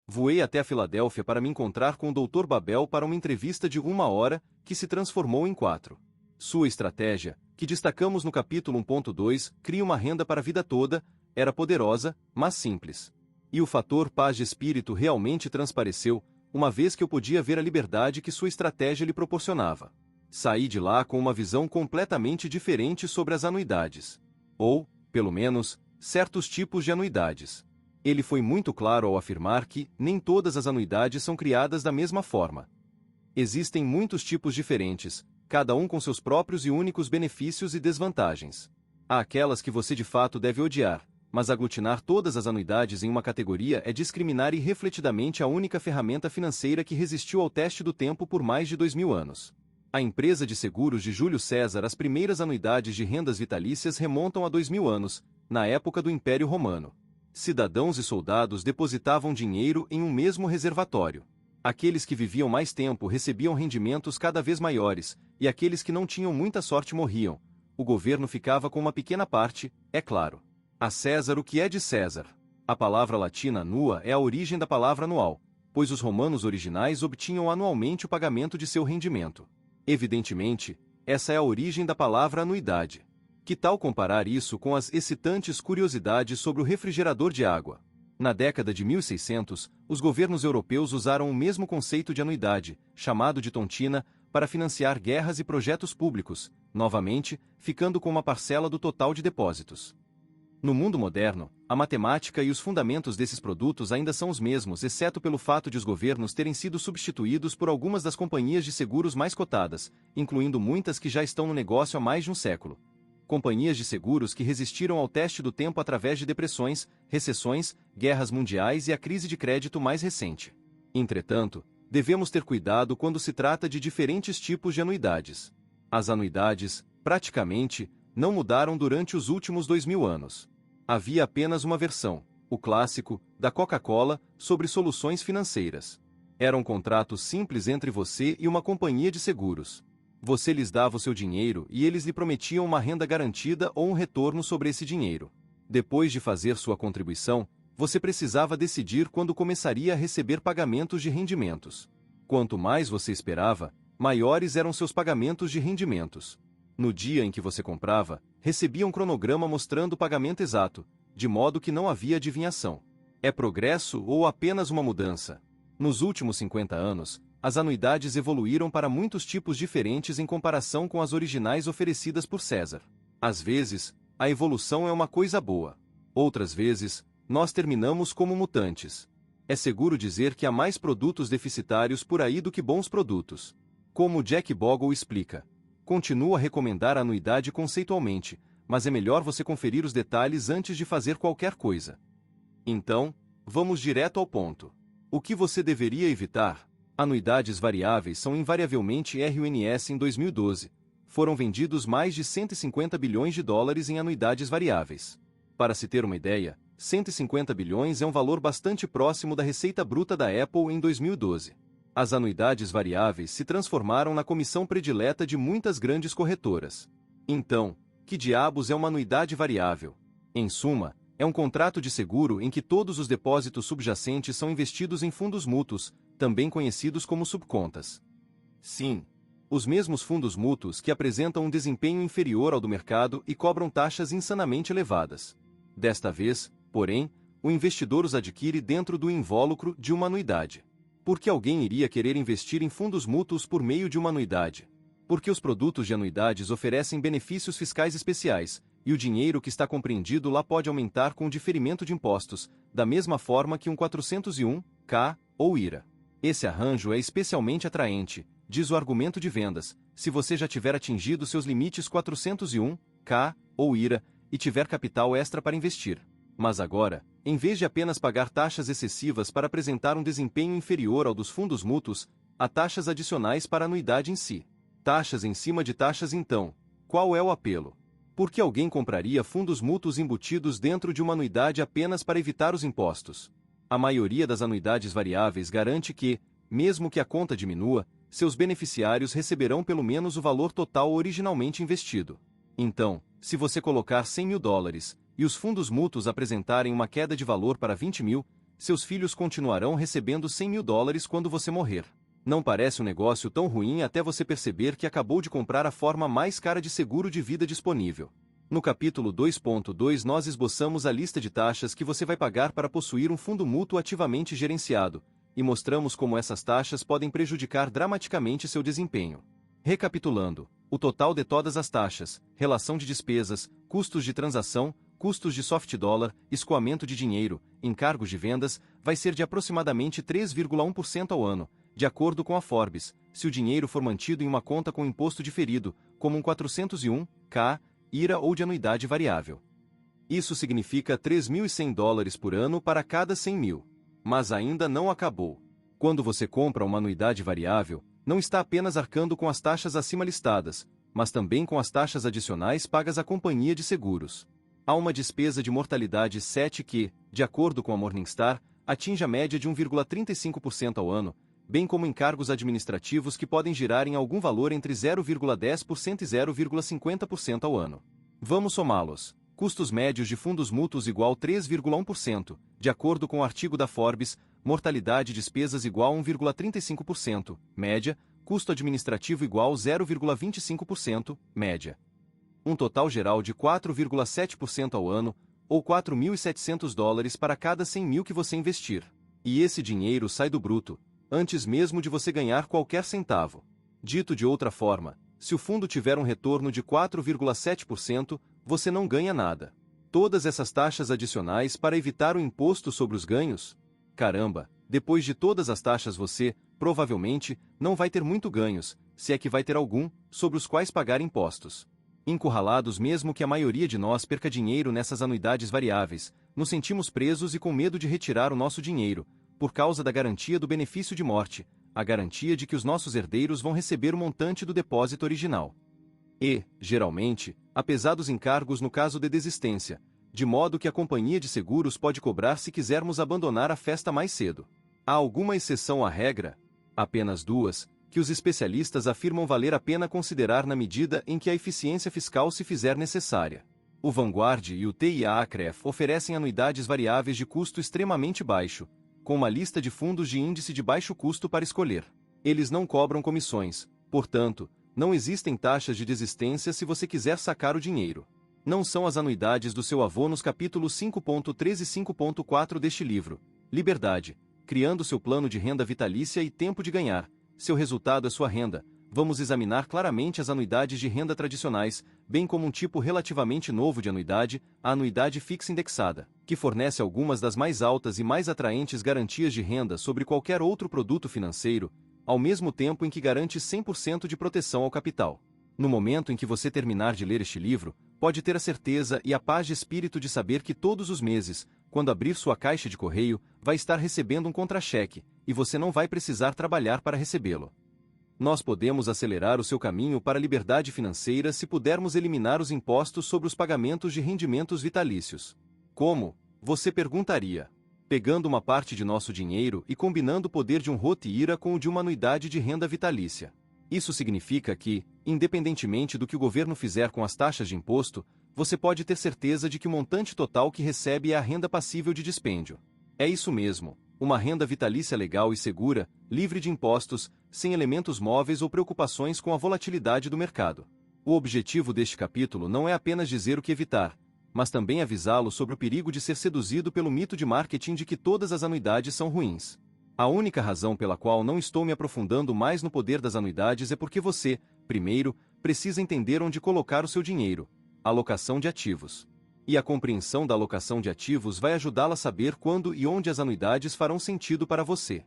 Voei até a Filadélfia para me encontrar com o Dr. Babel para uma entrevista de 1 hora, que se transformou em 4. Sua estratégia, que destacamos no capítulo 1.2, cria uma renda para a vida toda, era poderosa, mas simples. E o fator paz de espírito realmente transpareceu, uma vez que eu podia ver a liberdade que sua estratégia lhe proporcionava. Saí de lá com uma visão completamente diferente sobre as anuidades. Ou, pelo menos, certos tipos de anuidades. Ele foi muito claro ao afirmar que nem todas as anuidades são criadas da mesma forma. Existem muitos tipos diferentes, cada um com seus próprios e únicos benefícios e desvantagens. Há aquelas que você de fato deve odiar, mas aglutinar todas as anuidades em uma categoria é discriminar irrefletidamente a única ferramenta financeira que resistiu ao teste do tempo por mais de 2000 anos. A empresa de seguros de Júlio César. As primeiras anuidades de rendas vitalícias remontam a 2000 anos, na época do Império Romano. Cidadãos e soldados depositavam dinheiro em um mesmo reservatório. Aqueles que viviam mais tempo recebiam rendimentos cada vez maiores, e aqueles que não tinham muita sorte morriam. O governo ficava com uma pequena parte, é claro. A César o que é de César. A palavra latina annua é a origem da palavra anual, pois os romanos originais obtinham anualmente o pagamento de seu rendimento. Evidentemente, essa é a origem da palavra anuidade. Que tal comparar isso com as excitantes curiosidades sobre o refrigerador de água? Na década de 1600, os governos europeus usaram o mesmo conceito de anuidade, chamado de tontina, para financiar guerras e projetos públicos, novamente, ficando com uma parcela do total de depósitos. No mundo moderno, a matemática e os fundamentos desses produtos ainda são os mesmos, exceto pelo fato de os governos terem sido substituídos por algumas das companhias de seguros mais cotadas, incluindo muitas que já estão no negócio há mais de um século. Companhias de seguros que resistiram ao teste do tempo através de depressões, recessões, guerras mundiais e a crise de crédito mais recente. Entretanto, devemos ter cuidado quando se trata de diferentes tipos de anuidades. As anuidades, praticamente, não mudaram durante os últimos 2000 anos. Havia apenas uma versão, o clássico, da Coca-Cola, sobre soluções financeiras. Era um contrato simples entre você e uma companhia de seguros. Você lhes dava o seu dinheiro e eles lhe prometiam uma renda garantida ou um retorno sobre esse dinheiro. Depois de fazer sua contribuição, você precisava decidir quando começaria a receber pagamentos de rendimentos. Quanto mais você esperava, maiores eram seus pagamentos de rendimentos. No dia em que você comprava, recebia um cronograma mostrando o pagamento exato, de modo que não havia adivinhação. É progresso ou apenas uma mudança? Nos últimos 50 anos, as anuidades evoluíram para muitos tipos diferentes em comparação com as originais oferecidas por César. Às vezes, a evolução é uma coisa boa. Outras vezes, nós terminamos como mutantes. É seguro dizer que há mais produtos deficitários por aí do que bons produtos. Como Jack Bogle explica, continuo a recomendar a anuidade conceitualmente, mas é melhor você conferir os detalhes antes de fazer qualquer coisa. Então, vamos direto ao ponto. O que você deveria evitar? Anuidades variáveis são invariavelmente RUNS. Em 2012, foram vendidos mais de 150 bilhões de dólares em anuidades variáveis. Para se ter uma ideia, 150 bilhões é um valor bastante próximo da receita bruta da Apple em 2012. As anuidades variáveis se transformaram na comissão predileta de muitas grandes corretoras. Então, que diabos é uma anuidade variável? Em suma, é um contrato de seguro em que todos os depósitos subjacentes são investidos em fundos mútuos, também conhecidos como subcontas. Sim, os mesmos fundos mútuos que apresentam um desempenho inferior ao do mercado e cobram taxas insanamente elevadas. Desta vez, porém, o investidor os adquire dentro do invólucro de uma anuidade. Por que alguém iria querer investir em fundos mútuos por meio de uma anuidade? Porque os produtos de anuidades oferecem benefícios fiscais especiais, e o dinheiro que está compreendido lá pode aumentar com o diferimento de impostos, da mesma forma que um 401(k) ou IRA. Esse arranjo é especialmente atraente, diz o argumento de vendas, se você já tiver atingido seus limites 401(k) ou IRA e tiver capital extra para investir. Mas agora, em vez de apenas pagar taxas excessivas para apresentar um desempenho inferior ao dos fundos mútuos, há taxas adicionais para a anuidade em si. Taxas em cima de taxas. Então, qual é o apelo? Por que alguém compraria fundos mútuos embutidos dentro de uma anuidade apenas para evitar os impostos? A maioria das anuidades variáveis garante que, mesmo que a conta diminua, seus beneficiários receberão pelo menos o valor total originalmente investido. Então, se você colocar 100 mil dólares, e os fundos mútuos apresentarem uma queda de valor para 20 mil, seus filhos continuarão recebendo US$ 100.000 quando você morrer. Não parece um negócio tão ruim até você perceber que acabou de comprar a forma mais cara de seguro de vida disponível. No capítulo 2.2 nós esboçamos a lista de taxas que você vai pagar para possuir um fundo mútuo ativamente gerenciado, e mostramos como essas taxas podem prejudicar dramaticamente seu desempenho. Recapitulando, o total de todas as taxas, relação de despesas, custos de transação, custos de soft dólar, escoamento de dinheiro, encargos de vendas, vai ser de aproximadamente 3,1% ao ano, de acordo com a Forbes, se o dinheiro for mantido em uma conta com imposto diferido, como um 401(k), IRA ou de anuidade variável. Isso significa $3.100 por ano para cada 100 mil. Mas ainda não acabou. Quando você compra uma anuidade variável, não está apenas arcando com as taxas acima listadas, mas também com as taxas adicionais pagas à companhia de seguros. Há uma despesa de mortalidade 7 que, de acordo com a Morningstar, atinge a média de 1,35% ao ano, bem como encargos administrativos que podem girar em algum valor entre 0,10% e 0,50% ao ano. Vamos somá-los. Custos médios de fundos mútuos igual 3,1%, de acordo com o artigo da Forbes, mortalidade e despesas igual 1,35%, média, custo administrativo igual 0,25%, média. Um total geral de 4,7% ao ano, ou $4.700 para cada 100 mil que você investir. E esse dinheiro sai do bruto, antes mesmo de você ganhar qualquer centavo. Dito de outra forma, se o fundo tiver um retorno de 4,7%, você não ganha nada. Todas essas taxas adicionais para evitar o imposto sobre os ganhos? Caramba, depois de todas as taxas você, provavelmente, não vai ter muito ganhos, se é que vai ter algum, sobre os quais pagar impostos. Encurralados mesmo que a maioria de nós perca dinheiro nessas anuidades variáveis, nos sentimos presos e com medo de retirar o nosso dinheiro, por causa da garantia do benefício de morte, a garantia de que os nossos herdeiros vão receber o montante do depósito original. E, geralmente, apesar dos encargos no caso de desistência, de modo que a companhia de seguros pode cobrar se quisermos abandonar a festa mais cedo. Há alguma exceção à regra? Apenas duas, que os especialistas afirmam valer a pena considerar na medida em que a eficiência fiscal se fizer necessária. O Vanguard e o TIAA-CREF oferecem anuidades variáveis de custo extremamente baixo, com uma lista de fundos de índice de baixo custo para escolher. Eles não cobram comissões, portanto, não existem taxas de desistência se você quiser sacar o dinheiro. Não são as anuidades do seu avô nos capítulos 5.3 e 5.4 deste livro. Liberdade, criando seu plano de renda vitalícia e tempo de ganhar. Seu resultado é sua renda. Vamos examinar claramente as anuidades de renda tradicionais, bem como um tipo relativamente novo de anuidade, a anuidade fixa indexada, que fornece algumas das mais altas e mais atraentes garantias de renda sobre qualquer outro produto financeiro, ao mesmo tempo em que garante 100% de proteção ao capital. No momento em que você terminar de ler este livro, pode ter a certeza e a paz de espírito de saber que todos os meses, quando abrir sua caixa de correio, vai estar recebendo um contra-cheque, e você não vai precisar trabalhar para recebê-lo. Nós podemos acelerar o seu caminho para a liberdade financeira se pudermos eliminar os impostos sobre os pagamentos de rendimentos vitalícios. Como? Você perguntaria. Pegando uma parte de nosso dinheiro e combinando o poder de um Roth IRA com o de uma anuidade de renda vitalícia. Isso significa que, independentemente do que o governo fizer com as taxas de imposto, você pode ter certeza de que o montante total que recebe é a renda passível de dispêndio. É isso mesmo, uma renda vitalícia legal e segura, livre de impostos, sem elementos móveis ou preocupações com a volatilidade do mercado. O objetivo deste capítulo não é apenas dizer o que evitar, mas também avisá-lo sobre o perigo de ser seduzido pelo mito de marketing de que todas as anuidades são ruins. A única razão pela qual não estou me aprofundando mais no poder das anuidades é porque você, primeiro, precisa entender onde colocar o seu dinheiro, alocação de ativos. E a compreensão da alocação de ativos vai ajudá-la a saber quando e onde as anuidades farão sentido para você.